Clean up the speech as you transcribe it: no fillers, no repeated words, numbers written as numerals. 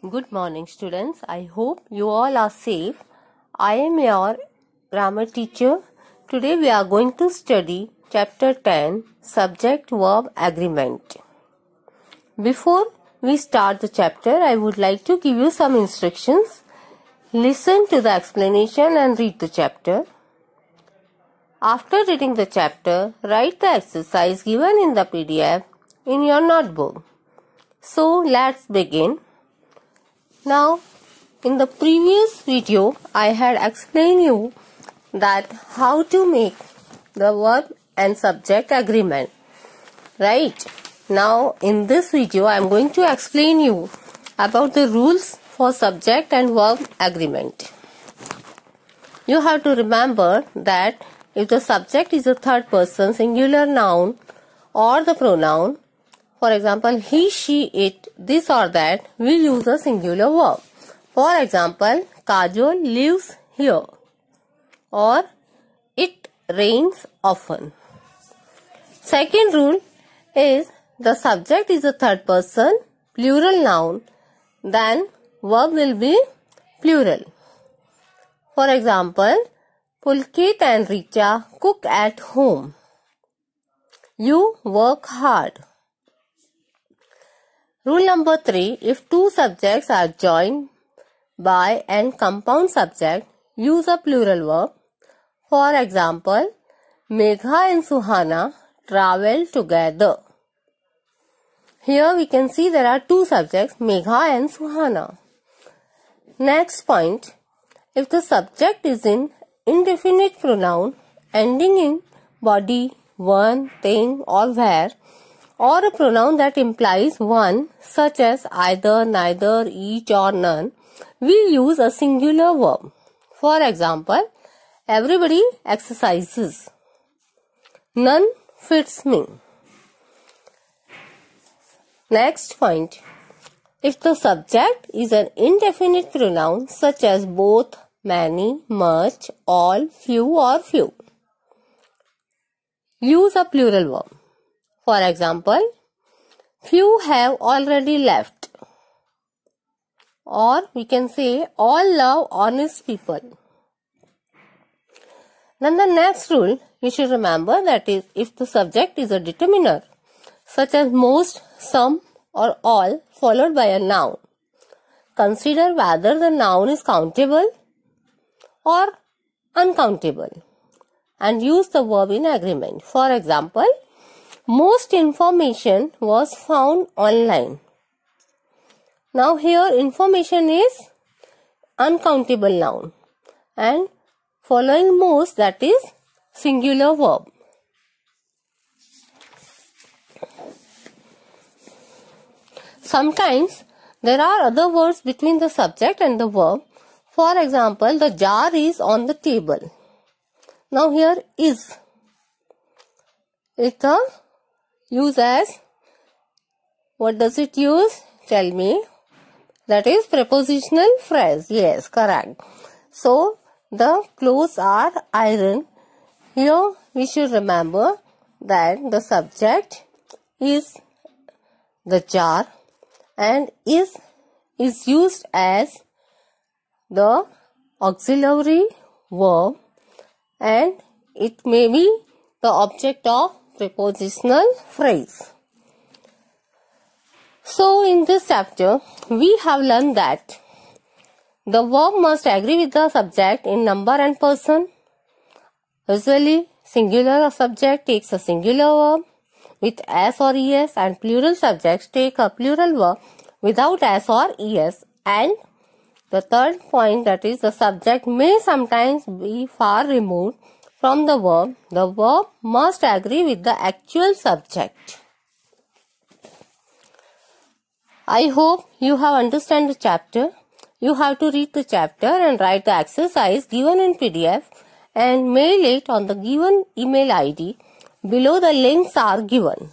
Good morning, students. I hope you all are safe. I am your grammar teacher. Today we are going to study chapter 10, subject verb agreement. Before we start the chapter, I would like to give you some instructions. Listen to the explanation and read the chapter. After reading the chapter, write the exercise given in the PDF in your notebook. So let's begin. Now, in the previous video, I had explained you that how to make the verb and subject agreement. Right? Now, in this video, I am going to explain you about the rules for subject and verb agreement. You have to remember that if the subject is a third person singular noun or the pronoun, for example, he, she, it, this or that, we use a singular verb. For example, Kajol lives here, or it rains often. Second rule is the subject is a third person plural noun, then verb will be plural. For example, Pulkit and Richa cook at home. You work hard. Rule number 3. If two subjects are joined by and compound subject, use a plural verb. For example, Megha and Suhana travel together. Here we can see there are two subjects, Megha and Suhana. Next point. If the subject is an indefinite pronoun ending in body, one, thing or where, or a pronoun that implies one, such as either, neither, each or none, we use a singular verb. For example, everybody exercises. None fits me. Next point. If the subject is an indefinite pronoun such as both, many, much, all, few or few, use a plural verb. For example, few have already left. Or we can say all love honest people. Then the next rule you should remember, that is if the subject is a determiner such as most, some or all followed by a noun, consider whether the noun is countable or uncountable and use the verb in agreement. For example, most information was found online. Now here information is uncountable noun and following most, that is singular verb. Sometimes there are other words between the subject and the verb. For example, the jar is on the table. Now here is. It's a use as, what does it use? Tell me. That is prepositional phrase. Yes, correct. So, the clothes are ironed. Here we should remember that the subject is the jar and is used as the auxiliary verb and it may be the object of prepositional phrase. So in this chapter, we have learned that the verb must agree with the subject in number and person. Usually, singular subject takes a singular verb with s or es and plural subjects take a plural verb without s or es. And the third point, that is the subject may sometimes be far removed from the verb. The verb must agree with the actual subject. I hope you have understood the chapter. You have to read the chapter and write the exercise given in PDF and mail it on the given email ID. Below the links are given.